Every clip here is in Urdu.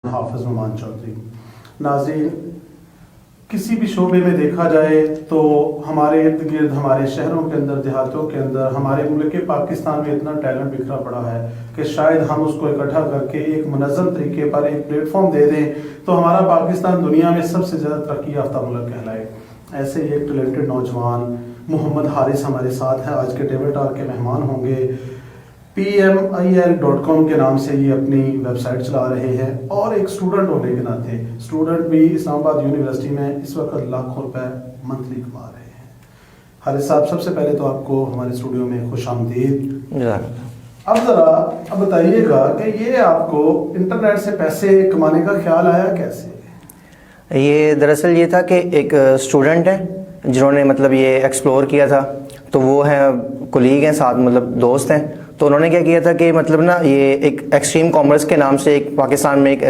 حافظ نعمان چودھری۔ ناظرین، کسی بھی شعبے میں دیکھا جائے تو ہمارے ارد گرد، ہمارے شہروں کے اندر، دیہاتوں کے اندر، ہمارے ملک پاکستان میں اتنا ٹیلنٹ بکھرا پڑا ہے کہ شاید ہم اس کو اکٹھا کر کے ایک منظم طریقے پر ایک پلیٹ فارم دے دیں تو ہمارا پاکستان دنیا میں سب سے زیادہ ترقی یافتہ ملک کہلائے۔ ایسے ہی ایک ٹیلنٹڈ نوجوان محمد حارث ہمارے ساتھ ہیں، آج کے ٹیبل ٹاک کے مہمان ہوں گے۔ PMIL.com کے نام سے یہ اپنی ویب سائٹ چلا رہے ہیں اور ایک اسٹوڈنٹ ہونے کے ناطے اسٹوڈنٹ بھی اسلام آباد یونیورسٹی میں اس وقت لاکھوں روپے منتھلی کما رہے ہیں۔ حارث صاحب، سب سے پہلے تو آپ کو ہمارے اسٹوڈیو میں خوش آمدید۔ اب ذرا بتائیے گا کہ یہ آپ کو انٹرنیٹ سے پیسے کمانے کا خیال آیا کیسے؟ یہ دراصل یہ تھا کہ ایک اسٹوڈنٹ ہے جنہوں نے مطلب یہ ایکسپلور کیا تھا، تو وہ ہیں کولیگ ہیں ساتھ، مطلب دوست ہیں، تو انہوں نے کیا کیا تھا کہ مطلب نا یہ ایک ایکسٹریم کامرس کے نام سے ایک پاکستان میں ایک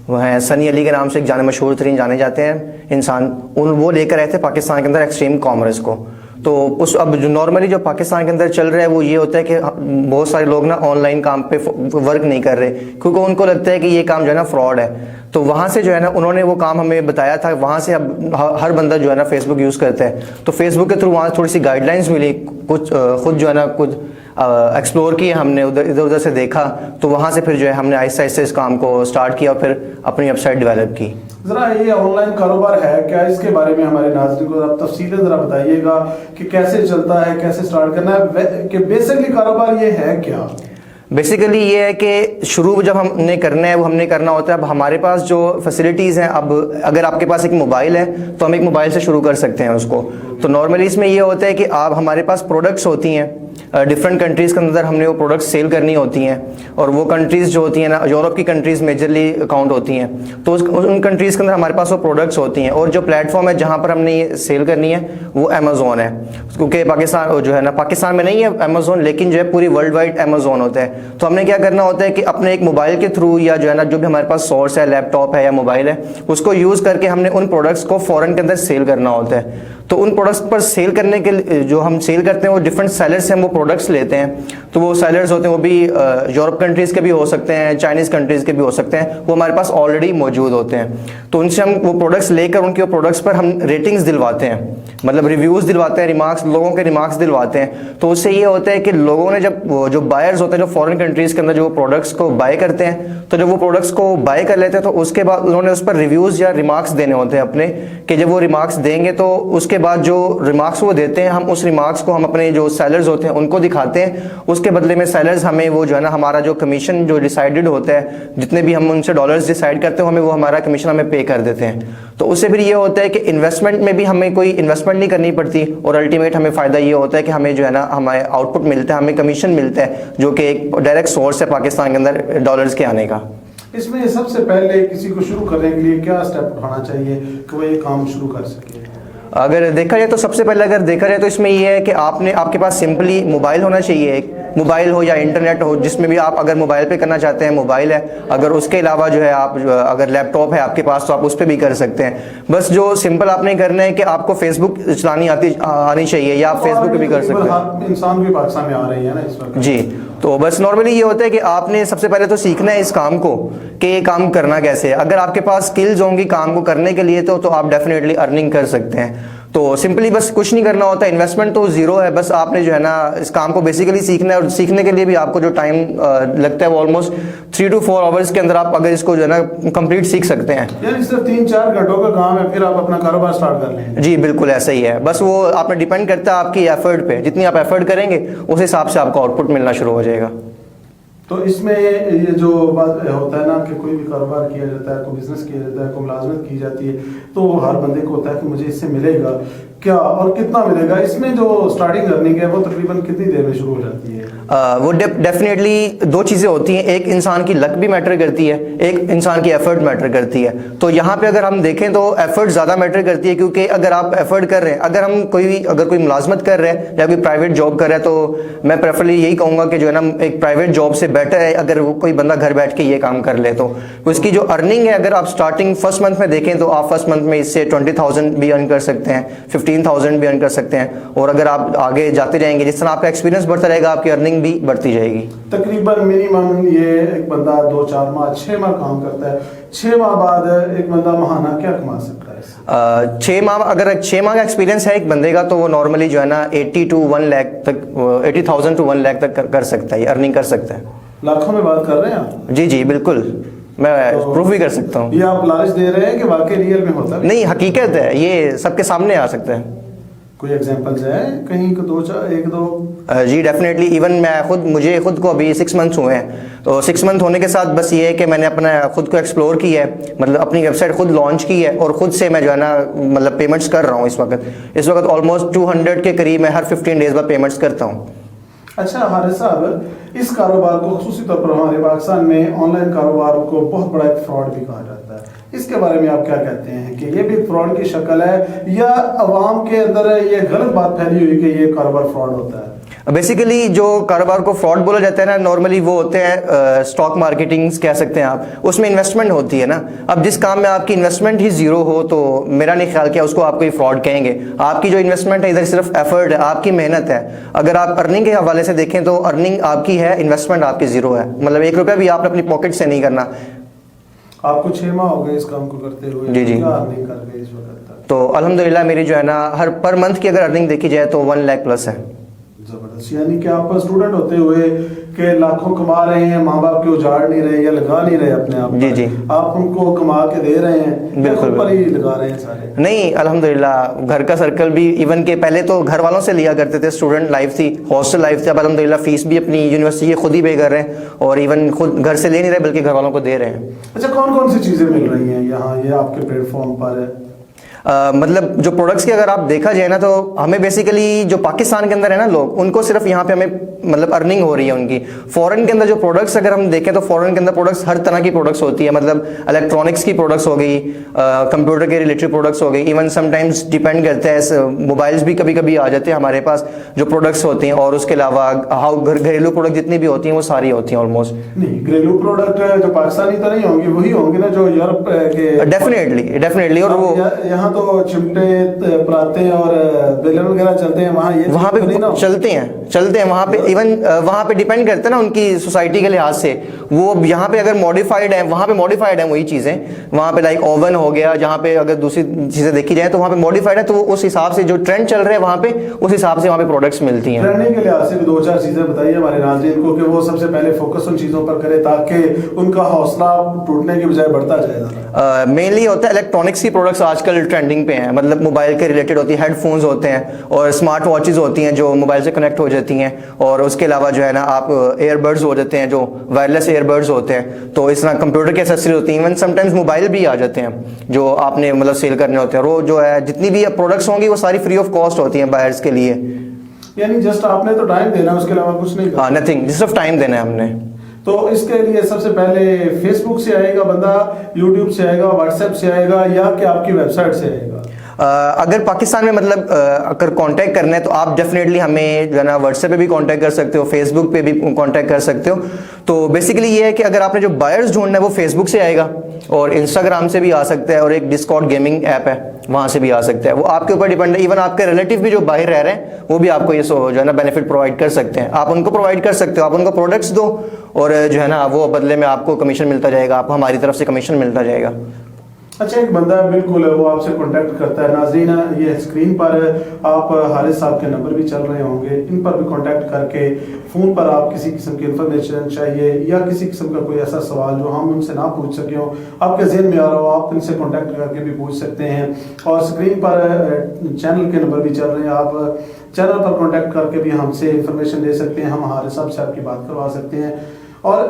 وہ ہیں سنی علی کے نام سے ایک جانے مشہور ترین جانے جاتے ہیں انسان، وہ لے کر آئے تھے پاکستان کے اندر ایکسٹریم کامرس کو۔ تو اس اب جو نارملی جو پاکستان کے اندر چل رہا ہے وہ یہ ہوتا ہے کہ بہت سارے لوگ نا آن لائن کام پہ ورک نہیں کر رہے کیونکہ ان کو لگتا ہے کہ یہ کام جو ہے نا فراڈ ہے۔ تو وہاں سے جو ہے نا انہوں نے وہ کام ہمیں بتایا تھا، وہاں سے اب ہر بندہ جو ہے نا فیس بک یوز کرتا ہے، تو فیس بک کے تھرو وہاں تھوڑی سی گائیڈ لائنس ملی، کچھ خود جو ہے نا کچھ ایکسپلور کیا ہم نے، ادھر سے دیکھا، تو وہاں سے پھر جو ہے ہم نے آہستہ آہستہ اس کام کو اسٹارٹ کیا اور پھر اپنی ویب سائٹ ڈیولپ کی۔ ذرا یہ آن لائن کاروبار ہے کیا؟ اس کے بارے میں ہمارے ناظرین کو ذرا تفصیلیں ذرا بتائیے گا کہ کیسے چلتا ہے، کیسے اسٹارٹ کرنا ہے، کہ بیسکلی کاروبار یہ ہے کیا؟ بیسیکلی یہ ہے کہ شروع جب ہم نے کرنا ہے وہ ہم نے کرنا ہوتا ہے، اب ہمارے پاس جو فیسلٹیز ہیں، اب اگر آپ کے پاس ایک موبائل ہے تو ہم ایک موبائل سے شروع کر سکتے ہیں اس کو۔ تو نارملی اس میں یہ ہوتا ہے کہ آپ ہمارے پاس پروڈکٹس ہوتی ہیں ڈفرینٹ کنٹریز کے اندر، ہم نے وہ پروڈکٹس سیل کرنی ہوتی ہیں، اور وہ کنٹریز جو ہوتی ہیں نا یورپ کی کنٹریز میجرلی اکاؤنٹ ہوتی ہیں، تو ان کنٹریز کے اندر ہمارے پاس وہ پروڈکٹس ہوتی ہیں، اور جو پلیٹ فارم ہے جہاں پر ہم نے یہ سیل کرنی ہے وہ امیزون ہے، کیونکہ پاکستان جو ہے نا پاکستان میں نہیں ہے امیزون، لیکن جو ہے پوری ورلڈ وائڈ امیزون ہوتا ہے۔ تو ہم نے کیا کرنا ہوتا ہے کہ اپنے ایک موبائل کے تھرو یا جو ہے نا جو بھی ہمارے پاس سورس ہے، لیپ ٹاپ ہے یا موبائل ہے، اس کو یوز کر کے ہم نے ان پروڈکٹس کو فورن کے اندر سیل کرنا ہوتا ہے۔ تو ان پروڈکٹس پر سیل کرنے کے جو ہم سیل کرتے ہیں وہ ڈفرینٹ سیلر سے ہم وہ پروڈکٹس لیتے ہیں، تو وہ سیلرز ہوتے ہیں وہ بھی یورپ کنٹریز کے بھی ہو سکتے ہیں، چائنیز کنٹریز کے بھی ہو سکتے ہیں، وہ ہمارے پاس آلریڈی موجود ہوتے ہیں۔ تو ان سے ہم وہ پروڈکٹس لے کر ان کے پروڈکٹس پر ہم ریٹنگز دلواتے ہیں، مطلب ریویوز دلواتے ہیں، ریمارکس، لوگوں کے ریمارکس دلواتے ہیں۔ تو اس سے یہ ہوتا ہے کہ لوگوں نے جب جو بائرز ہوتے ہیں جو فورن کنٹریز کے اندر جو پروڈکٹس کو بائی کرتے ہیں، تو جب وہ پروڈکٹس کو بائی کر لیتے ہیں تو اس کے بعد انہوں نے اس پر ریویوز یا ریمارکس دینے ہوتے ہیں اپنے، کہ جب وہ ریمارکس دیں گے تو اس کے بعد جو ریمارکس وہ دیتے ہیں ہم اس ریمارکس کو ہم اپنے جو سیلرز ہوتے ہیں ان کو دکھاتے ہیں، اس کے بدلے میں سیلرز ہمیں وہ جو ہے نا ہمارا جو کمیشن جو ڈیسائیڈڈ ہوتا ہے، جتنے بھی ہم ان سے ڈالرز ڈیسائیڈ کرتے ہیں ہمیں وہ ہمارا کمیشن ہمیں پے کر دیتے ہیں۔ تو اس سے پھر یہ ہوتا ہے کہ انویسٹمنٹ میں بھی ہمیں کوئی انویسٹمنٹ نہیں کرنی پڑتی، اور الٹیمیٹ ہمیں فائدہ یہ ہوتا ہے کہ ہمیں جو ہے نا ہمیں آؤٹ پٹ ملتا ہے، ہمیں کمیشن ملتا ہے، جو کہ ایک ڈائریکٹ سورس ہے پاکستان کے اندر ڈالرز کے آنے کا۔ اس میں سب سے پہلے کسی کو شروع کرنے کے لیے کیا اسٹیپ اٹھانا چاہیے کہ وہ یہ کام شروع کر سکے؟ اگر دیکھا جائے تو سب سے پہلے اگر دیکھا جائے تو اس میں یہ ہے کہ آپ کے پاس سمپلی موبائل ہونا چاہیے، ایک موبائل ہو یا انٹرنیٹ ہو، جس میں بھی آپ اگر موبائل پہ کرنا چاہتے ہیں موبائل ہے، اگر اس کے علاوہ جو ہے آپ اگر لیپ ٹاپ ہے آپ کے پاس تو آپ اس پہ بھی کر سکتے ہیں۔ بس جو سمپل آپ نے کرنا ہے کہ آپ کو فیس بک چلانی آنی چاہیے، یا آپ فیس بک پہ بھی کر سکتے ہیں۔ انسان بھی پاکستان میں آ رہے ہیں نا اس وقت۔ جی، تو بس نارملی یہ ہوتا ہے کہ آپ نے سب سے پہلے تو سیکھنا ہے اس کام کو کہ یہ کام کرنا کیسے ہے۔ اگر آپ کے پاس سکلز ہوں گی کام کو کرنے کے لیے تو آپ ڈیفینیٹلی ارننگ کر سکتے ہیں۔ تو سمپلی بس کچھ نہیں کرنا ہوتا، انویسٹمنٹ تو زیرو ہے، بس آپ نے جو ہے نا اس کام کو بیسیکلی سیکھنا ہے، اور سیکھنے کے لیے بھی آپ کو جو ٹائم لگتا ہے وہ آلموسٹ 3 to 4 آورس کے اندر آپ اگر اس کو جو ہے نا کمپلیٹ سیکھ سکتے ہیں۔ یعنی صرف 3-4 گھنٹوں کا کام ہے، پھر آپ اپنا کاروبار سٹارٹ کر لیں۔ جی بالکل ایسا ہی ہے، بس وہ آپ نے ڈیپینڈ کرتا ہے آپ کی ایفرٹ پہ، جتنی آپ ایفرٹ کریں گے اس حساب سے آپ کو آؤٹ پٹ ملنا شروع ہو جائے گا۔ تو اس میں یہ جو بات ہوتا ہے نا کہ کوئی بھی کاروبار کیا جاتا ہے، کوئی بزنس کیا جاتا ہے، کوئی ملازمت کی جاتی ہے، تو ہر بندے کو ہوتا ہے کہ مجھے اس سے ملے گا کیا اور کتنا ملے گا۔ اس میں جو سٹارٹنگ ارننگ ہے وہ تقریباً کتنی دیر میں شروع ہو جاتی ہے؟ وہ ڈیفینیٹلی 2 چیزیں ہوتی ہیں، ایک انسان کی لک بھی میٹر کرتی ہے، ایک انسان کی ایفرٹ میٹر کرتی ہے۔ تو یہاں پہ اگر ہم دیکھیں تو ایفرٹ زیادہ میٹر کرتی ہے، کیونکہ اگر آپ ایفرٹ کر رہے ہیں، اگر کوئی ملازمت کر رہے ہیں یا کوئی پرائیویٹ جاب کر رہا ہے، تو میں پریفرلی یہی کہوں گا کہ جو ہے نا ایک پرائیویٹ جاب سے بیٹر ہے اگر کوئی بندہ گھر بیٹھ کے یہ کام کر لے، تو اس کی جو ارننگ ہے اگر آپ سٹارٹنگ فرسٹ منتھ میں دیکھیں تو آپ فرسٹ منتھ میں اس سے 20,000 بھی ارن کر سکتے ہیں، 15,000 بھی ارن کر سکتے ہیں. اور اگر آپ آگے جاتے جائیں گے، جس طرح آپ کا ایکسپیرینس بڑھتا رہے گا، آپ کی ارننگ بھی بڑھتی جائے گی. تقریباً منیمم یہ ایک بندہ 2-4 ماہ 6 ماہ کام کرتا ہے، 6 ماہ بعد ایک بندہ ماہانہ کیا کما سکتا ہے؟ 6 ماہ، اگر 6 ماہ کا ایکسپیرینس ہے ایک بندے کا، تو وہ نارملی جو ہے نا 80 to 1 lakh تک، 80,000 to 1 lakh تک کر سکتا ہے، ارننگ کر سکتا ہے. لاکھوں میں بات کر رہے ہیں آپ؟ جی جی بالکل، میں پروف بھی کر سکتا ہوں. یہ آپ لالچ دے رہے ہیں کہ واقعی ریئل میں ہوتا ہے؟ نہیں، حقیقت ہے، یہ سب کے سامنے آ سکتا ہے. کوئی ایگزامپلز ہے کہیں کو 1-2؟ جی ڈیفینیٹلی. ایون مجھے خود کو ابھی 6 months ہوئے ہیں، تو 6 month ہونے کے ساتھ بس یہ ہے کہ میں نے اپنا خود کو ایکسپلور کیا ہے، مطلب اپنی ویب سائٹ خود لانچ کی ہے، اور خود سے میں جو ہے نا مطلب پیمنٹس کر رہا ہوں. اس وقت آلموسٹ 200 کے قریب میں ہر 15 days بعد پیمنٹس کرتا ہوں. اچھا حارث صاحب، اس کاروبار کو خصوصی طور پر ہمارے پاکستان میں آن لائن کاروبار کو بہت بڑا ایک فراڈ بھی کہا جاتا ہے، اس کے بارے میں آپ کیا کہتے ہیں کہ یہ بھی فراڈ کی شکل ہے، یا عوام کے اندر یہ غلط بات پھیلی ہوئی کہ یہ کاروبار فراڈ ہوتا ہے؟ بیسیکلی جو کاروبار کو فراڈ بولا جاتا ہے نا، نارملی وہ ہوتے ہیں اسٹاک مارکیٹنگ کہہ سکتے ہیں آپ، اس میں انویسٹمنٹ ہوتی ہے نا. اب جس کام میں آپ کی انویسٹمنٹ ہی زیرو ہو، تو میرا نہیں خیال کیا اس کو آپ کوئی فراڈ کہیں گے. آپ کی جو انویسٹمنٹ ہے ادھر صرف ایفرٹ ہے، آپ کی محنت ہے. اگر آپ ارننگ کے حوالے سے دیکھیں تو ارننگ آپ کی ہے، انویسٹمنٹ آپ کی زیرو ہے، مطلب 1 روپیہ بھی آپ نے اپنی پاکٹ سے نہیں کرنا. آپ کو 6 ماہ ہو گئے اس کام کو کرتے ہوئے، جی جی، کیا ارننگ کر گئے اس وقت تک؟ تو الحمدللہ میری جو ہے نا ہر پر منتھ کی اگر ارننگ دیکھی جائے تو 1 lakh پلس ہے. زبردست. یعنی کہ آپ اسٹوڈنٹ ہوتے ہوئے کہ لاکھوں کما رہے ہیں، ماں باپ کے اجاڑ نہیں رہے یا لگا نہیں رہے اپنے آپ، جی جی، آپ ان کو کما کے دے رہے ہیں، بالکل پر ہی لگا رہے ہیں سارے؟ نہیں الحمدللہ، گھر کا سرکل بھی، ایون کہ پہلے تو گھر والوں سے لیا کرتے تھے، اسٹوڈنٹ لائف تھی، ہاسٹل لائف تھی. اب الحمدللہ فیس بھی اپنی یونیورسٹی کی خود ہی پے کر رہے ہیں، اور ایون خود گھر سے لے نہیں رہے بلکہ گھر والوں کو دے رہے ہیں. اچھا، کون کون سی چیزیں مل رہی ہیں یہاں یہ آپ کے پلیٹ فارم پر ہے؟ مطلب جو پروڈکٹس کی اگر آپ دیکھا جائے نا، تو ہمیں بیسیکلی جو پاکستان کے اندر ہے نا لوگ، ان کو صرف یہاں پہ ہمیں مطلب ارننگ ہو رہی ہے ان کی. فورن کے اندر جو پروڈکٹس اگر ہم دیکھیں تو فورن کے اندر پروڈکٹس ہر طرح کی پروڈکٹس ہوتی ہے، مطلب الیکٹرانکس کی پروڈکٹس ہو گئی، کمپیوٹر کے ریلیٹڈ پروڈکٹس ہو گئی، ایون سم ٹائمز ڈیپینڈ کرتا ہے موبائلس بھی کبھی کبھی آ جاتے ہیں ہمارے پاس جو پروڈکٹس ہوتے ہیں. اور اس کے علاوہ گھریلو پروڈکٹ جتنی بھی ہوتی ہیں وہ ساری ہوتی ہیں آلموسٹ. نہیں، گھریلو پروڈکٹ جو پاکستانی تو نہیں ہوں گی، وہی ہوں گے نا جو یورپ کے؟ ڈیفینیٹلی. اور وہ یہاں تو چمٹے پراتے اور بیلن وغیرہ چلتے ہیں، وہاں پہ چلتے ہیں وہاں پہ. ایون وہاں پہ ڈیپینڈ کرتا ہے نا ان کی سوسائٹی کے لحاظ سے، وہ یہاں پہ اگر ماڈیفائڈ ہیں، وہاں پہ ماڈیفائڈ ہیں وہی چیزیں. وہاں پہ لائک اوون ہو گیا، جہاں پہ اگر دوسری چیزیں دیکھی جائیں تو وہاں پہ ماڈیفائڈ ہے، تو اس حساب سے جو ٹرینڈ چل رہے ہیں وہاں پہ، اس حساب سے وہاں پہ پروڈکٹس ملتی ہیں. ٹرینڈنگ کے لحاظ سے 2-4 چیزیں بتائیے ہمارے ناظرین کو کہ وہ سب سے پہلے فوکس ان چیزوں پر کرے تاکہ ان کا حوصلہ ٹوٹنے کی بجائے بڑھتا جائے. مینلی ہوتا ہے الیکٹرانکس کی پروڈکٹس آج کل ٹرینڈنگ پہ ہیں، مطلب موبائل کے ریلیٹڈ ہوتی ہے، ہیڈ فونز ہوتے ہیں اور اسمارٹ واچز ہوتی ہیں جو موبائل سے کنیکٹ ہو جاتی ہیں. اور اس کے علاوہ جو ہے نا آپ ایئر بڈز ہو جاتے ہیں جو وائرلیس ایئر بڈز ہوتے ہیں. تو اس طرح کمپیوٹر کی ایکسیسری ہوتی ہیں، ایون سم ٹائمز موبائل بھی آ جاتے ہیں جو آپ نے مطلب سیل کرنے ہوتے ہیں. وہ جو ہے جتنی بھی پروڈکٹس ہوں گی وہ ساری فری آف کاسٹ ہوتی ہیں بائرس کے لیے. یعنی جسٹ آپ نے تو ٹائم دینا ہے، اس کے علاوہ کچھ نہیں کرنا. نتھنگ، صرف ٹائم دینا ہے ہم نے. تو اس کے لیے سب سے پہلے فیس بک سے آئے گا بندہ، یوٹیوب سے آئے گا، واٹس ایپ سے آئے گا، یا کہ آپ کی ویب سائٹ سے آئے گا؟ اگر پاکستان میں مطلب اگر کانٹیکٹ کرنا ہے تو آپ ڈیفینیٹلی ہمیں جو ہے نا واٹس ایپ پہ بھی کانٹیکٹ کر سکتے ہو، فیس بک پہ بھی کانٹیکٹ کر سکتے ہو. تو بیسیکلی یہ ہے کہ اگر آپ نے جو بائرز ڈھونڈنا ہے وہ فیس بک سے آئے گا، اور انسٹاگرام سے بھی آ سکتا ہے، اور ایک ڈسکارڈ گیمنگ ایپ ہے وہاں سے بھی آ سکتا ہے. وہ آپ کے اوپر ڈیپینڈ ہے. ایون آپ کے ریلیٹیو بھی جو باہر رہ رہے ہیں وہ بھی آپ کو یہ جو ہے نا بینیفٹ پرووائڈ کر سکتے ہیں. آپ ان کو پرووائڈ کر سکتے ہو، آپ ان کو پروڈکٹس دو، اور جو ہے نا وہ بدلے میں آپ کو کمیشن ملتا جائے گا، آپ کو ہماری طرف سے کمیشن ملتا جائے گا. اچھا، ایک بندہ بالکل وہ آپ سے کانٹیکٹ کرتا ہے. ناظرین، یہ اسکرین پر آپ حارث صاحب کے نمبر بھی چل رہے ہوں گے، ان پر بھی کانٹیکٹ کر کے فون پر آپ کسی قسم کی انفارمیشن چاہیے یا کسی قسم کا کوئی ایسا سوال جو ہم ان سے نہ پوچھ سکے ہوں، آپ کے ذہن میں آ رہا ہو، آپ ان سے کانٹیکٹ کر کے بھی پوچھ سکتے ہیں. اور اسکرین پر چینل کے نمبر بھی چل رہے ہیں، آپ چینل پر کانٹیکٹ کر کے بھی ہم سے انفارمیشن لے سکتے ہیں، ہم حارث صاحب سے آپ کی بات کروا سکتے ہیں. اور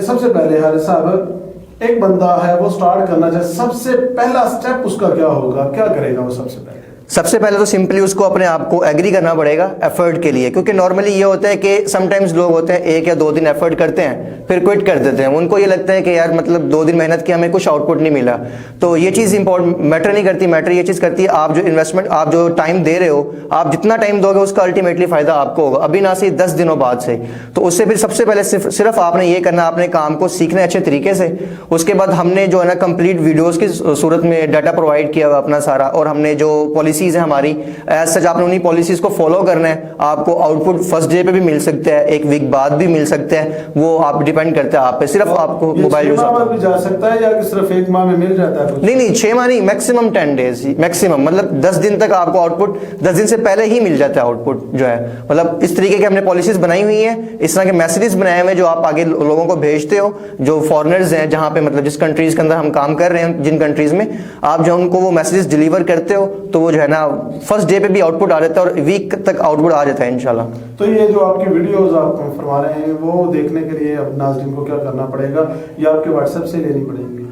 سب سے پہلے حارث صاحب، ایک بندہ ہے وہ سٹارٹ کرنا چاہے، سب سے پہلا سٹیپ اس کا کیا ہوگا، کیا کرے گا وہ؟ سب سے پہلے تو سمپلی اس کو اپنے آپ کو ایگری کرنا پڑے گا ایفرٹ کے لیے، کیونکہ نارملی یہ ہوتا ہے کہ سم ٹائمز لوگ ہوتے ہیں 1 یا 2 دن ایفرٹ کرتے ہیں پھر کوئٹ کر دیتے ہیں. ان کو یہ لگتا ہے کہ یار مطلب 2 دن محنت کی ہمیں کچھ آؤٹ پٹ نہیں ملا. تو یہ چیز امپورٹنٹ میٹر نہیں کرتی. میٹر یہ چیز کرتی ہے آپ جو انویسٹمنٹ، آپ جو ٹائم دے رہے ہو، آپ جتنا ٹائم دو گے اس کا الٹیمیٹلی فائدہ آپ کو ہوگا، ابھی نہ صرف 10 دنوں بعد سے. تو اس سے پھر سب سے پہلے صرف آپ نے یہ کرنا، اپنے کام کو سیکھنا ہے اچھے طریقے سے. اس کے بعد ہم نے جو ہے نا کمپلیٹ ویڈیوز کی صورت میں ڈاٹا پرووائڈ کیا ہوا اپنا سارا، اور ہم نے جو پالیسی پالیسیز ہیں ہماری، ایز سچ آپ نے انہیں پالیسیز کو فالو کرنا ہے. آپ کو آؤٹ پٹ فرسٹ ڈے پہ بھی مل سکتا ہے، ایک ویک بعد بھی مل سکتا ہے، وہ آپ ڈیپینڈ کرتا ہے آپ پہ. صرف آپ کو موبائل یوز بھی جا سکتا ہے یا کہ صرف ایک ماہ میں مل جاتا ہے؟ نہیں 6 ماہ نہیں، میکسیمم 10 days، میکسیمم مطلب 10 دن تک آپ کو آؤٹ پٹ 10 دن سے پہلے ہی مل جاتا ہے آؤٹ پٹ جو ہے. مطلب اس طریقے کے ہم نے پالیسیز بنائی ہوئی ہیں، اس طرح کے میسیجز بنائے ہوئے ہیں جو آپ آگے لوگوں کو بھیجتے ہو، جو فارنرز ہیں جہاں پہ مطلب جس کنٹریز کے اندر ہم کام کر رہے ہیں، جن کنٹریز میں آپ جو ان کو وہ میسیجز ڈلیور کرتے ہو تو وہ جو ہے نا فرسٹ ڈے پہ بھی آؤٹ پٹ آ جاتا ہے اور ویک تک آؤٹ پٹ آ جاتا ہے انشاءاللہ. تو یہ جو آپ کی ویڈیوز آپ فرما رہے ہیں وہ دیکھنے کے لیے اب ناظرین کو کیا کرنا پڑے گا یا آپ کے واٹس ایپ سے لینی پڑے گی؟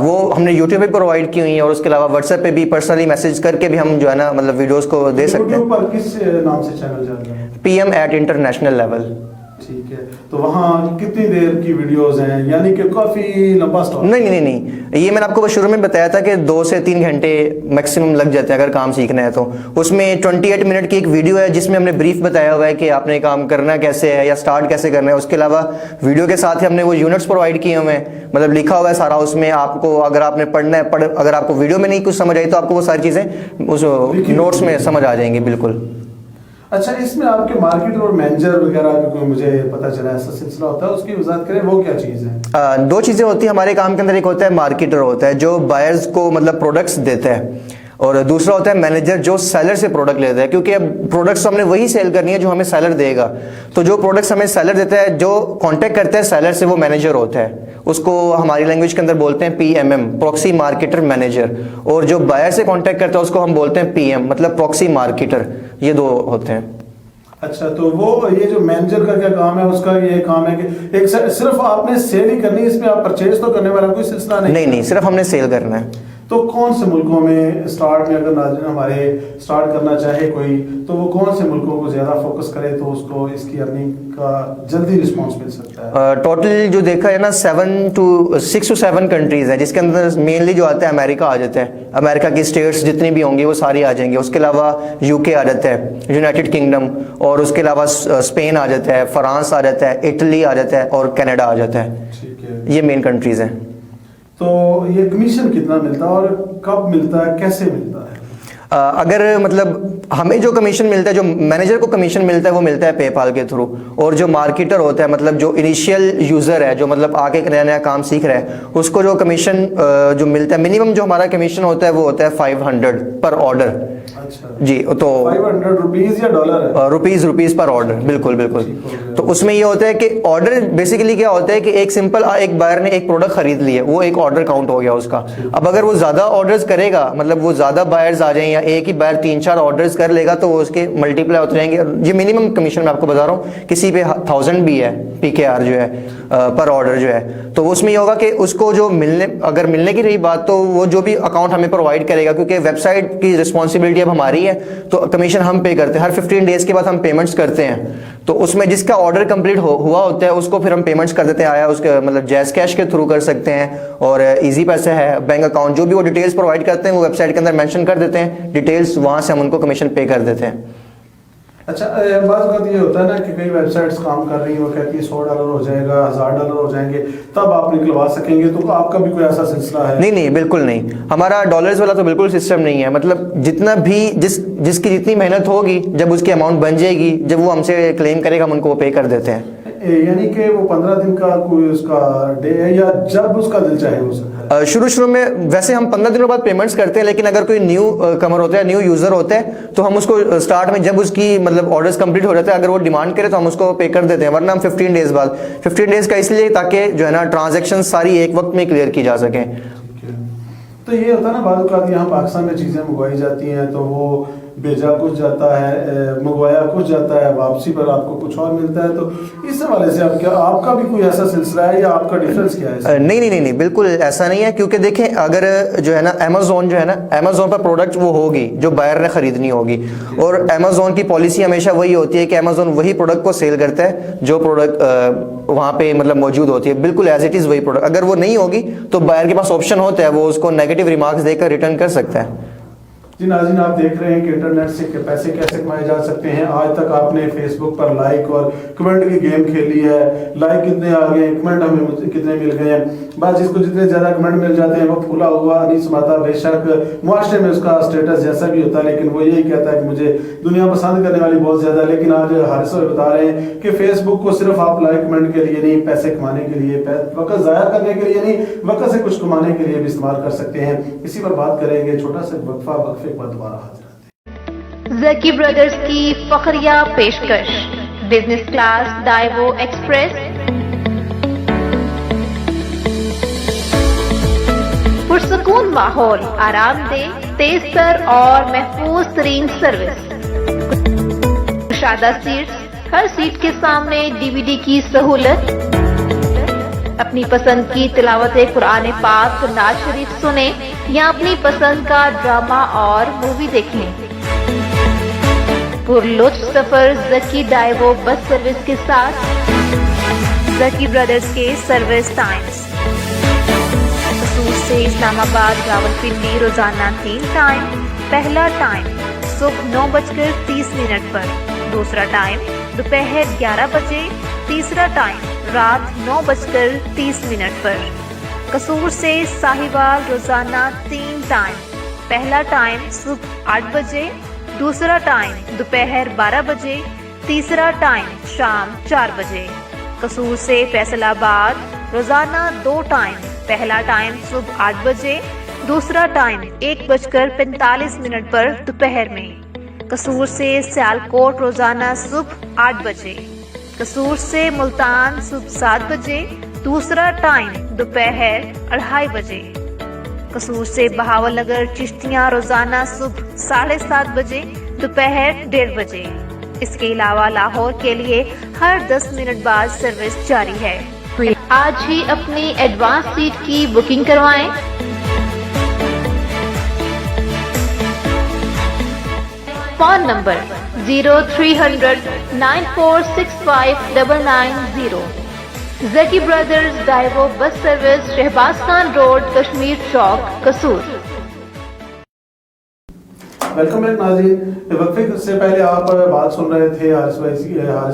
وہ ہم نے یوٹیوب پہ پرووائڈ کی ہوئی ہیں اور اس کے علاوہ واٹس ایپ پہ بھی پرسنلی میسج کر کے بھی ہم جو ہے نا مطلب ویڈیوز کو دے سکتے ہیں. یوٹیوب پر کس نام سے چینل چل رہا ہے؟ PM@international level. ٹھیک ہے. تو وہاں کتنی دیر کی ویڈیوز ہیں؟ یعنی کہ کافی لمبا سٹاپ؟ نہیں، یہ میں نے آپ کو شروع میں بتایا تھا کہ 2 سے 3 گھنٹے میکسیمم لگ جاتے ہیں اگر کام سیکھنا ہے. تو اس میں 28 منٹ کی ایک ویڈیو ہے جس میں ہم نے بریف بتایا ہوا ہے کہ آپ نے کام کرنا کیسے ہے یا سٹارٹ کیسے کرنا ہے. اس کے علاوہ ویڈیو کے ساتھ ہی ہم نے وہ یونٹس پرووائڈ کیے ہوئے ہیں، مطلب لکھا ہوا ہے سارا اس میں. آپ کو اگر آپ نے پڑھنا ہے اگر آپ کو ویڈیو میں نہیں کچھ سمجھ آئی تو آپ کو وہ ساری چیزیں اس نوٹس میں سمجھ آ جائیں گی. بالکل. اچھا، اس میں آپ کے مارکیٹر اور مینیجر وغیرہ کا کوئی مجھے پتہ چلا ایسا سلسلہ ہوتا ہے، اس کی وضاحت کریں وہ کیا چیز ہے؟ 2 چیزیں ہوتی ہیں ہمارے کام کے اندر. ایک ہوتا ہے مارکیٹر، ہوتا ہے جو بائرز کو مطلب پروڈکٹس دیتا ہے، اور دوسرا ہوتا ہے مینیجر جو سیلر سے پروڈکٹ لیتا ہے. کیونکہ اب پروڈکٹس ہم نے وہی سیل کرنی ہے جو ہمیں سیلر دے گا. تو جو پروڈکٹس ہمیں سیلر دیتا ہے، جو کانٹیکٹ کرتا ہے سیلر سے، وہ مینیجر ہوتا ہے. اس کو ہماری لینگویج کے اندر بولتے ہیں PMM، پروکسی مارکیٹر مینیجر. اور جو بائر سے کانٹیکٹ کرتا ہے اس کو ہم بولتے ہیں PM، مطلب پروکسی مارکیٹر. یہ 2 ہوتے ہیں. اچھا، تو وہ یہ جو مینیجر کا کیا کام ہے؟ اس کا یہ کام ہے کہ ایک صرف آپ نے سیل ہی کرنی ہے، اس میں آپ پرچیز تو کرنے والا کوئی سلسلہ نہیں، صرف ہم نے سیل کرنا ہے. تو کون سے ملکوں میں اسٹارٹ میں اگر ناظرین ہمارے اسٹارٹ کرنا چاہے کوئی تو وہ کون سے ملکوں کو زیادہ فوکس کرے تو اس کو اس کی ارننگ کا جلدی رسپانس مل سکتا ہے؟ ٹوٹل جو دیکھا ہے نا 6 to 7 کنٹریز ہیں جس کے اندر مینلی جو آتا ہے امریکہ آ جاتا ہے. امریکہ کی اسٹیٹس جتنی بھی ہوں گی وہ ساری آ جائیں گی. اس کے علاوہ UK آ جاتا ہے، یونائٹڈ کنگڈم، اور اس کے علاوہ اسپین آ جاتا ہے، فرانس آ جاتا ہے، اٹلی آ جاتا ہے اور کینیڈا آ جاتا ہے. ٹھیک ہے. یہ مین کنٹریز ہیں. تو یہ کمیشن کتنا ملتا ہے اور کب ملتا ہے، کیسے ملتا ہے؟ اگر مطلب ہمیں جو کمیشن ملتا ہے، جو مینیجر کو کمیشن ملتا ہے وہ ملتا ہے پے پال کے تھرو. اور جو مارکیٹر ہوتا ہے، مطلب جو انیشیل یوزر ہے، جو مطلب آ کے نیا کام سیکھ رہا ہے، اس کو جو کمیشن جو ملتا ہے، منیمم جو ہمارا کمیشن ہوتا ہے وہ ہوتا ہے 500 پر آرڈر. جی، تو 500 روپیز یا ڈالر ہے؟ روپیز پر آرڈر. بالکل. تو اس میں یہ ہوتا ہے کہ آرڈر بیسیکلی کیا ہوتا ہے کہ ایک سمپل ایک بائر نے ایک پروڈکٹ خرید لی ہے، وہ ایک آرڈر کاؤنٹ ہو گیا اس کا. اب اگر وہ زیادہ آرڈرز کرے گا، مطلب وہ زیادہ بائرز آ جائیں یا ایک ہی بائر 3-4 آرڈرز کر لے گا تو وہ اس کے ملٹیپلائی ہوتے رہیں گے. یہ منیمم کمیشن میں آپ کو بتا رہا ہوں، کسی پہ 1000 بھی ہے PKR جو ہے پر آرڈر جو ہے. تو اس میں یہ ہوگا کہ اس کو جو اگر ملنے کی رہی بات تو وہ جو بھی اکاؤنٹ ہمیں پرووائڈ کرے گا، کیونکہ ویب سائٹ کی رسپانسبلٹی اب ہماری ہے تو کمیشن ہم پے کرتے ہیں. ہر 15 ڈیز کے بعد ہم پیمنٹس کرتے ہیں. تو اس میں جس کا آرڈر کمپلیٹ ہوا ہوتا ہے اس کو پھر ہم پیمنٹس کر دیتے ہیں. آیا اس کے مطلب جیز کیش کے تھرو کر سکتے ہیں، اور ایزی پیسے ہے، بینک اکاؤنٹ، جو بھی وہ ڈیٹیلز پرووائڈ کرتے ہیں وہ ویب سائٹ کے اندر مینشن کر دیتے ہیں ڈیٹیلز، وہاں سے ہم ان کو کمیشن پے کر دیتے ہیں. اچھا، بعض اوقات یہ ہوتا ہے نا کہ کئی ویب سائٹس کام کر رہی ہیں، وہ کہتی ہے $100 ہو جائے گا، $1000 ہو جائیں گے تب آپ نکلوا سکیں گے. تو آپ کا بھی کوئی ایسا سلسلہ ہے؟ نہیں، بالکل نہیں. ہمارا ڈالرز والا تو بالکل سسٹم نہیں ہے. مطلب جتنا بھی جس کی جتنی محنت ہوگی، جب اس کی اماؤنٹ بن جائے گی، جب وہ ہم سے کلیم کرے گا ہم ان کو پے کر دیتے ہیں. یعنی کہ وہ 15 دن کا کوئی اس کا ڈے ہے یا جب اس کا دل چاہے ہو سکتا ہے؟ شروع میں ویسے ہم 15 دنوں بعد پیمنٹس کرتے ہیں، لیکن اگر کوئی نیو کمر ہوتا ہے، نیو یوزر ہوتا ہے تو ہم اس کو سٹارٹ میں جب اس کی مطلب آرڈرز کمپلیٹ ہو جاتا ہے، اگر وہ ڈیمانڈ کرے تو ہم اس کو پے کر دیتے ہیں. ورنہ ہم 15 ڈیز بعد 15 ڈیز کا اس لیے تاکہ جو ہے نا ٹرانزیکشن ساری ایک وقت میں کلیئر کی جا سکیں. تو یہ ہوتا ہے نا بعض اوقات یہاں پاکستان میں چیزیں منگوائی جاتی ہیں تو وہ بھیجا کچھ جاتا ہے، منگوایا کچھ جاتا ہے، واپسی پر آپ کو کچھ اور ملتا ہے. تو اس حوالے سے آپ کا بھی کوئی ایسا سلسلہ ہے یا آپ کا ڈیفرنس کیا ہے؟ نہیں، بالکل ایسا نہیں ہے. کیونکہ دیکھیں اگر جو ہے نا امیزون جو ہے نا، امیزون پر پروڈکٹ وہ ہوگی جو بائر نے خریدنی ہوگی، اور امیزون کی پالیسی ہمیشہ وہی ہوتی ہے کہ امیزون وہی پروڈکٹ کو سیل کرتا ہے جو پروڈکٹ وہاں پہ مطلب موجود ہوتی ہے، بالکل ایز اٹ از وہی پروڈکٹ. اگر وہ نہیں ہوگی تو بائر کے پاس آپشن ہوتا ہے، وہ اس کو نیگیٹو ریمارکس دے کر ریٹرن کر سکتا ہے. جی ناظرین، آپ دیکھ رہے ہیں کہ انٹرنیٹ سے پیسے کیسے کمائے جا سکتے ہیں. آج تک آپ نے فیس بک پر لائک اور کمنٹ کی گیم کھیلی ہے. لائک کتنے آ گئے, کمنٹ ہمیں کتنے مل گئے ہیں. بس جس کو جتنے زیادہ کمنٹ مل جاتے ہیں وہ پھولا ہوا نہیں سماتا. بے شک معاشرے میں اس کا اسٹیٹس جیسا بھی ہوتا ہے, لیکن وہ یہی کہتا ہے کہ مجھے دنیا پسند کرنے والی بہت زیادہ. لیکن آج حارث بھائی بتا رہے ہیں کہ فیس بک کو صرف آپ لائک کمنٹ کے لیے نہیں, پیسے کمانے کے لیے, وقت ضائع کرنے کے لیے نہیں, وقت سے کچھ کمانے کے لیے بھی استعمال کر سکتے ہیں. اسی پر بات کریں گے. چھوٹا سا وقفہ, وقفے کے بعد دوبارہ حاضر. زکی برادرز کی فخریہ پیشکش, بزنس کلاس ڈائیوو ایکسپریس, پرسکون ماحول, آرام دہ, تیز تر اور محفوظ ترین سروس. کشادہ سیٹس, ہر سیٹ کے سامنے DVD کی سہولت. اپنی پسند کی تلاوت قرآن پاک, نعت شریف سنیں یا اپنی پسند کا ڈرامہ اور مووی دیکھیں. پرلطف سفر زکی ڈائیوو بس سروس کے ساتھ. زکی برادرز کے سروس ٹائمز: قصور سے اسلام آباد راولپنڈی روزانہ 3 ٹائم. پہلا ٹائم صبح 9:30 پر, دوسرا ٹائم دوپہر 11 بجے, تیسرا ٹائم رات 9:30 پر. قصور سے ساہیوال روزانہ 3 ٹائم. پہلا ٹائم صبح 8 بجے, دوسرا ٹائم دوپہر 12 بجے, تیسرا ٹائم شام 4 بجے. قصور سے فیصل آباد روزانہ 2 ٹائم. پہلا ٹائم صبح 8 بجے, دوسرا ٹائم 1:45 پر دوپہر میں. قصور سے سیالکوٹ روزانہ صبح 8 بجے. قصور سے ملتان صبح 7 بجے, دوسرا ٹائم دوپہر 2:30 بجے. قصور سے بہاول نگر چشتیاں روزانہ صبح 7:30 بجے, دوپہر 1:30 بجے. اس کے علاوہ لاہور کے لیے ہر 10 منٹ بعد سروس جاری ہے. آج ہی اپنی ایڈوانس سیٹ کی بکنگ کروائیں. Phone number 0300 9465 990. Zaki brothers Daewoo bus service, Shahbaz Khan road, Kashmir Chowk, Kasur. Welcome back ناظرین. وقفے سے پہلے آپ بات سن رہے تھے حارث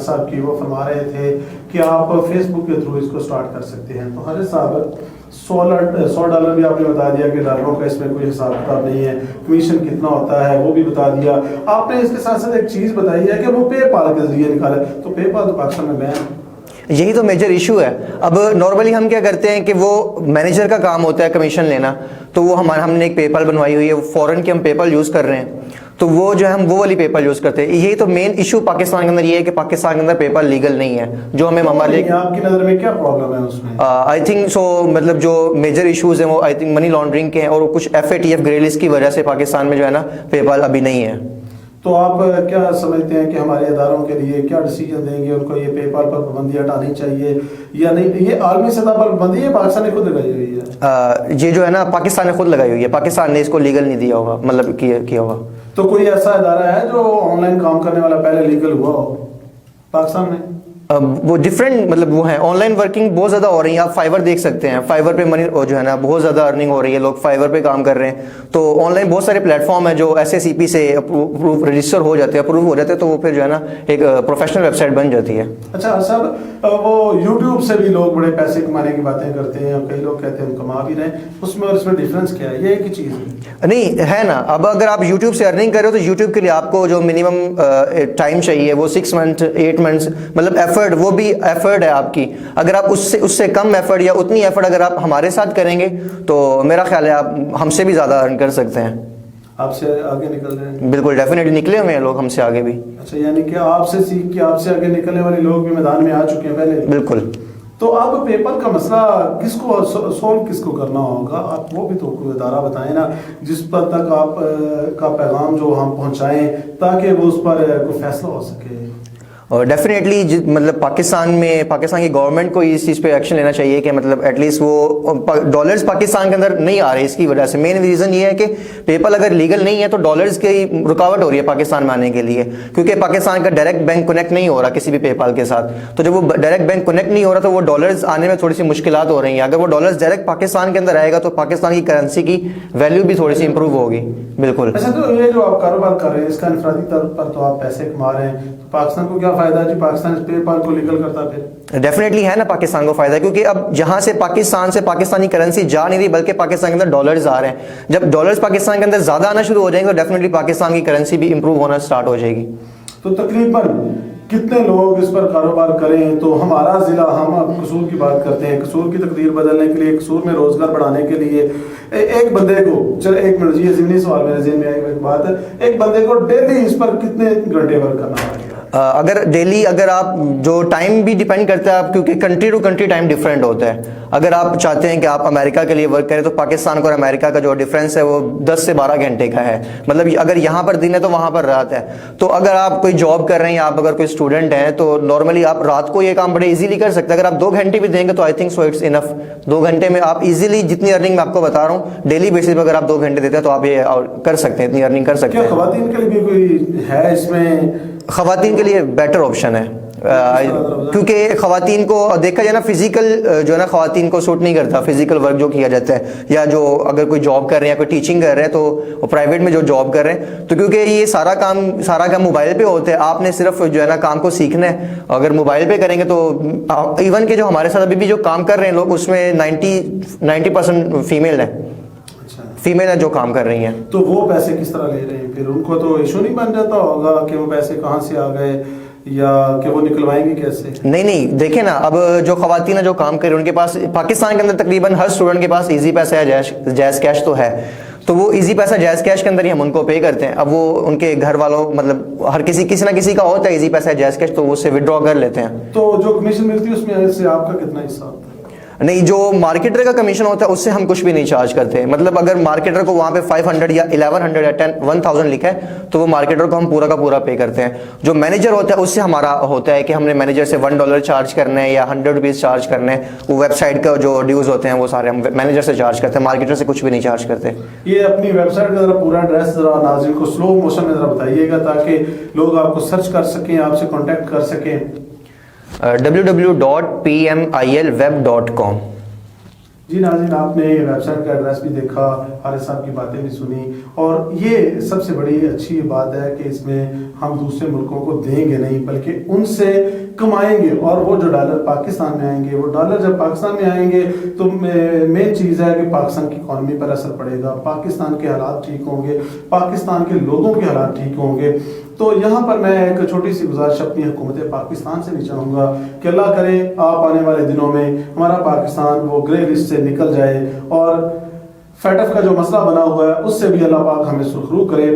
صاحب کی. وہ فرما رہے تھے کہ آپ فیس بک کے تھرو اس کو سٹارٹ کر سکتے ہیں. تو حارث صاحب $100 بھی آپ نے بتا دیا کہ ڈالروں کا اس میں کوئی حساب کتاب نہیں ہے, کمیشن کتنا ہوتا ہے وہ بھی بتا دیا. آپ نے اس کے ساتھ ساتھ ایک چیز بتائی ہے کہ وہ پے پال کے ذریعے نکالا. تو پے پال تو پاکستان میں بین ہے. یہی تو میجر ایشو ہے. اب نارملی ہم کیا کرتے ہیں کہ وہ مینیجر کا کام ہوتا ہے کمیشن لینا, تو وہ ہم نے ایک پے پال بنوائی ہوئی ہے, فورن کی ہم پے پال یوز کر رہے ہیں, تو وہ جو ہے ہم وہ والی پے پال یوز کرتے ہیں. یہی تو مین ایشو پاکستان کے اندر یہ ہے کہ پاکستان کے اندر پے پال لیگل نہیں ہے, جو ہمیں ممالک. آپ کی نظر میں کیا پرابلم ہے اس میں؟ آئی تھنک سو, مطلب جو میجر ایشوز ہیں وہ آئی تھنک منی لانڈرنگ کے ہیں, اور کچھ FATF گرے لسٹ کی وجہ سے پاکستان میں جو ہے نا پے پال ابھی نہیں ہے. تو آپ کیا سمجھتے ہیں کہ ہمارے اداروں کے لیے کیا ڈیسیجن دیں گے؟ ان کو یہ پے پال پر پابندی ہٹانی چاہیے یا نہیں؟ یہ عالمی سطح پر پابندی ہے, پاکستان نے خود لگائی ہوئی ہے. یہ جو ہے نا پاکستان نے خود لگائی ہوئی ہے, پاکستان نے اس کو لیگل نہیں دیا ہوگا, مطلب کیا ہوگا. تو کوئی ایسا ادارہ ہے جو آن لائن کام کرنے والا پہلے لیگل ہوا ہو پاکستان میں؟ وہ ڈفرینٹ, مطلب وہ ہیں آن لائن ورکنگ بہت زیادہ ہو رہی ہیں. آپ فائیور دیکھ سکتے ہیں, فائیور پہ منی جو ہے نا بہت زیادہ ارننگ ہو رہی ہے, لوگ فائیور پہ کام کر رہے ہیں. تو آن لائن بہت سارے پلیٹ فارم ہیں جو SACP سے اپروو رجسٹر ہو جاتے ہیں, اپروو ہو جاتے ہیں, تو وہ پھر جو ہے نا ایک پروفیشنل ویب سائٹ بن جاتی ہے. اچھا صاحب, وہ یوٹیوب سے بھی لوگ بڑے پیسے کمانے کی باتیں کرتے ہیں, اور کئی لوگ کہتے ہیں ہم کما بھی رہے ہیں, اس میں اور اس میں ڈفرینس کیا ہے؟ یہ ایک ہی چیز ہے نہیں ہے نا. اب اگر آپ یوٹیوب سے ارننگ کر رہے ہو تو یوٹیوب کے لیے آپ کو جو منیمم ٹائم چاہیے وہ 6 منتھ 8 منتھس, مطلب ایفرٹ, وہ بھی ایفرٹ ہے آپ کی. اگر آپ اس سے کم ایفرٹ یا اتنی ایفرٹ اگر آپ ہمارے ساتھ کریں گے تو میرا خیال ہے آپ ہم سے بھی زیادہ ارن کر سکتے ہیں. آپ سے آگے نکل رہے ہیں؟ بالکل, ڈیفینیٹلی نکلے ہوئے ہیں لوگ ہم سے آگے بھی. اچھا, یعنی کہ آپ سے سیکھ کے آپ سے آگے نکلنے والے لوگ بھی میدان میں آ چکے ہیں پہلے. بالکل. تو آپ پے پال کا مسئلہ کس کو سولو کس کو کرنا ہوگا؟ آپ وہ بھی تو کوئی ادارہ بتائیں نا جس پر تک آپ کا پیغام جو ہم پہنچائیں تاکہ وہ اس پر کوئی فیصلہ ہو سکے. اور ڈیفینیٹلی مطلب پاکستان کی گورنمنٹ کو اس چیز پہ ایکشن لینا چاہیے کہ مطلب ایٹ لیسٹ وہ ڈالرز پاکستان کے اندر نہیں آ رہے. اس کی وجہ سے مین ریزن یہ ہے کہ پے پال اگر لیگل نہیں ہے تو ڈالرز کی رکاوٹ ہو رہی ہے پاکستان میں آنے کے لیے, کیونکہ پاکستان کا ڈائریکٹ بینک کنیکٹ نہیں ہو رہا کسی بھی پے پال کے ساتھ. تو جب وہ ڈائریکٹ بینک کنیکٹ نہیں ہو رہا تو وہ ڈالرز آنے میں تھوڑی سی مشکلات ہو رہی ہیں. اگر وہ ڈالرز ڈائریکٹ پاکستان کے اندر آئے گا تو پاکستان کی کرنسی کی ویلیو بھی تھوڑی سی امپروو ہوگی. بالکل. اچھا, تو یہ جو آپ کاروبار کر رہے ہیں اس کا انفرادی طور پر تو آپ پیسے کما رہے ہیں, تو پاکستان کو کیا فائدہ ہے جی پاکستان اس پے پال کو لیگل کرتا پھر؟ ڈیفینیٹلی ہے نا پاکستان کو فائدہ, کیونکہ اب جہاں سے پاکستانی کرنسی جا نہیں رہی بلکہ پاکستان کے اندر ڈالرز آ رہے ہیں. جب ڈالرز پاکستان کے اندر زیادہ آنا شروع ہو جائیں گے تو ڈیفینیٹلی پاکستان کی کرنسی بھی امپروو ہونا اسٹارٹ ہو جائے گی. تو تقریباً کتنے لوگ اس پر کاروبار کریں؟ تو ہمارا ضلع, ہم اب قصور کی بات کرتے ہیں, قصور کی تقدیر بدلنے کے لیے, قصور میں روزگار بڑھانے کے لیے ایک بندے کو, چلو ایک منٹ, یہ ضمنی سوال میرے ذہن میں ایک بات ہے, ایک بندے کو ڈیلی اس پر کتنے گھنٹے ورک کرنا پڑے گا؟ اگر ڈیلی, اگر آپ جو ٹائم بھی ڈیپینڈ کرتا ہے آپ, کیونکہ country to country time different ہوتا ہے. اگر آپ چاہتے ہیں کہ آپ امریکہ کے لیے ورک کریں تو پاکستان کو اور امریکہ کا جو ڈفرینس ہے وہ 10 سے 12 گھنٹے کا ہے. مطلب اگر یہاں پر دن ہے تو وہاں پر رات ہے. تو اگر آپ کوئی جاب کر رہے ہیں یا آپ اگر کوئی اسٹوڈنٹ ہیں تو نارملی آپ رات کو یہ کام بڑے ایزیلی کر سکتے ہیں. اگر آپ 2 گھنٹے بھی دیں گے تو آئی تھنک سو اٹس انف. 2 گھنٹے میں آپ ایزیلی جتنی ارننگ میں آپ کو بتا رہا ہوں ڈیلی بیسس پہ اگر آپ 2 گھنٹے دیتے ہیں تو آپ یہ کر سکتے ہیں, اتنی ارننگ کر سکتے ہیں. خواتین کے لیے بھی کوئی ہے اس میں؟ خواتین کے لیے بیٹر آپشن ہے, کیونکہ خواتین کو دیکھا جائے نا فزیکل جو ہے نا خواتین کو سوٹ نہیں کرتا فزیکل ورک جو کیا جاتا ہے, یا جو اگر کوئی جاب کر رہے ہیں یا کوئی ٹیچنگ کر رہے ہیں تو پرائیویٹ میں جو جاب کر رہے ہیں تو کیونکہ یہ سارا کام موبائل پہ ہوتا ہے. آپ نے صرف جو ہے نا کام کو سیکھنا ہے. اگر موبائل پہ کریں گے تو ایون کہ جو ہمارے ساتھ ابھی بھی جو کام کر رہے ہیں لوگ اس میں 90% فیمیل ہیں, فیمیل ہیں جو کام کر رہی ہیں. تو وہ پیسے کس طرح لے رہے ہیں پھر؟ ان کو تو ایشو نہیں بن جاتا ہوگا کہ وہ پیسے کہاں سے آ گئے یا کہ وہ نکلوائیں گے کیسے؟ نہیں دیکھیں نا, اب جو خواتین جو کام کر رہی ہیں ان کے پاس پاکستان کے اندر تقریباً ہر اسٹوڈنٹ کے پاس ایزی پیسہ ہے, جائز کیش تو ہے. تو وہ ایزی پیسہ جائز کیش کے اندر ہی ہم ان کو پے کرتے ہیں. اب وہ ان کے گھر والوں مطلب ہر کسی نہ کسی کا ہوتا ہے ایزی پیسہ جائز کیش, تو وہ اسے وڈرا کر لیتے ہیں. تو جو کمیشن ملتی ہے اس میں سے آپ کا کتنا حصہ ہوتا ہے؟ نہیں, جو مارکیٹر کا کمیشن ہوتا ہے اس سے ہم کچھ بھی نہیں چارج کرتے. مطلب اگر مارکیٹر کو وہاں پہ 500 یا 1100 یا 1000 لکھا ہے تو وہ مارکیٹر کو ہم پورا کا پورا پے کرتے ہیں. جو مینیجر ہوتا ہے اس سے ہمارا ہوتا ہے کہ ہم نے مینیجر سے $1 چارج کرنا ہے یا 100 روپیز چارج کرنا ہے. وہ ویب سائٹ کا جو ڈیوز ہوتے ہیں وہ سارے ہم مینیجر سے چارج کرتے ہیں, مارکیٹر سے کچھ بھی نہیں چارج کرتے. یہ اپنی ویب سائٹ کا ذرا پورا ایڈریس ذرا ناظرین کو سلو موشن میں ذرا بتائیے گا تاکہ لوگ آپ کو سرچ کر سکیں, آپ سے کانٹیکٹ کر سکیں. www.pmilweb.com. جی ناظرین, آپ نے ویب سائٹ کا ایڈریس بھی دیکھا, حارث صاحب کی باتیں بھی سنی, اور یہ سب سے بڑی اچھی بات ہے کہ اس میں ہم دوسرے ملکوں کو دیں گے نہیں بلکہ ان سے کمائیں گے, اور وہ جو ڈالر پاکستان میں آئیں گے, وہ ڈالر جب پاکستان میں آئیں گے تو مین چیز ہے کہ پاکستان کی اکانومی پر اثر پڑے گا, پاکستان کے حالات ٹھیک ہوں گے, پاکستان کے لوگوں کے حالات ٹھیک ہوں گے. تو یہاں پر میں ایک چھوٹی سی گزارش اپنی حکومت پاکستان سے بھی چاہوں گا کہ اللہ کرے آپ آنے والے دنوں میں ہمارا پاکستان وہ گرے لسٹ سے نکل جائے, اور فیٹف کا جو مسئلہ بنا ہوا ہے اس سے بھی اللہ پاک ہمیں سرخرو کرے.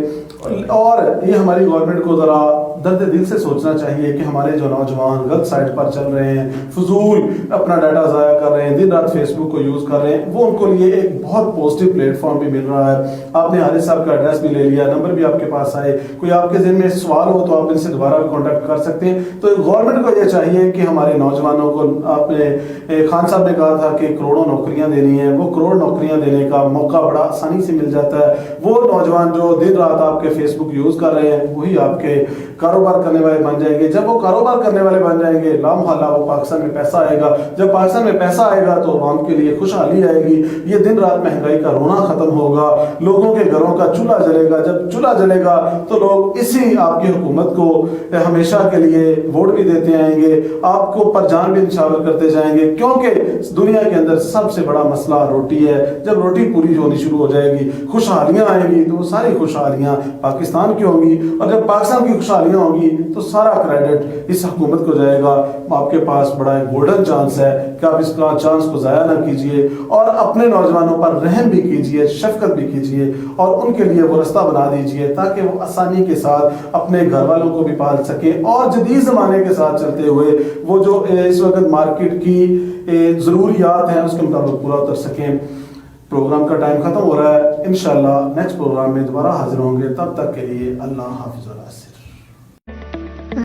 اور یہ ہماری گورنمنٹ کو ذرا درد دل سے سوچنا چاہیے کہ ہمارے جو نوجوان غلط سائٹ پر چل رہے ہیں, فضول اپنا ڈیٹا ضائع کر رہے ہیں, دن رات فیس بک کو یوز کر رہے ہیں, وہ ان کو لیے ایک بہت پازیٹیو پلیٹ فارم بھی مل رہا ہے. آپ نے حارث صاحب کا ایڈریس بھی لے لیا, نمبر بھی آپ کے پاس آئے, کوئی آپ کے ذہن میں سوال ہو تو آپ ان سے دوبارہ بھی کانٹیکٹ کر سکتے ہیں. تو گورنمنٹ کو یہ چاہیے کہ ہمارے نوجوانوں کو, آپ نے خان صاحب نے کہا تھا کہ کروڑوں نوکریاں دینی ہیں, وہ کروڑ نوکریاں دینے کا موقع بڑا آسانی سے مل جاتا ہے. وہ نوجوان جو دن رات آپ کے فیس بک یوز کر رہے ہیں وہی آپ کے کاروبار کرنے والے بن جائیں گے. جب وہ کاروبار کرنے والے بن جائیں گے لامحالہ وہ پاکستان میں پیسہ آئے گا. جب پاکستان میں پیسہ آئے گا تو عوام کے لیے خوشحالی آئے گی. یہ دن رات مہنگائی کا رونا ختم ہوگا, لوگوں کے گھروں کا چولہا جلے گا. جب چولہا جلے گا تو لوگ اسی آپ کی حکومت کو ہمیشہ کے لیے ووٹ بھی دیتے آئیں گے, آپ کو پر جان بھی نچھاور کرتے جائیں گے, کیونکہ دنیا کے اندر سب سے بڑا مسئلہ روٹی ہے. جب روٹی پوری ہونی شروع ہو جائے گی, خوشحالیاں آئیں گی, تو وہ ساری خوشحالیاں پاکستان کی ہوں گی, اور جب پاکستان کی خوشحالیاں ہوں گی تو سارا کریڈٹ اس حکومت کو جائے گا. آپ کے پاس بڑا ایک گولڈن چانس ہے کہ آپ اس کا چانس کو ضائع نہ کیجیے, اور اپنے نوجوانوں پر رحم بھی کیجیے, شفقت بھی کیجیے, اور ان کے لیے وہ رستہ بنا دیجیے تاکہ وہ آسانی کے ساتھ اپنے گھر والوں کو بھی پال سکیں, اور جدید زمانے کے ساتھ چلتے ہوئے وہ جو اس وقت مارکیٹ کی ضروریات ہیں اس کے مطابق پورا اتر سکیں. پروگرام کا ٹائم ختم ہو رہا ہے, انشاءاللہ نیکسٹ پروگرام میں دوبارہ حاضر ہوں گے. تب تک کے لیے اللہ حافظ.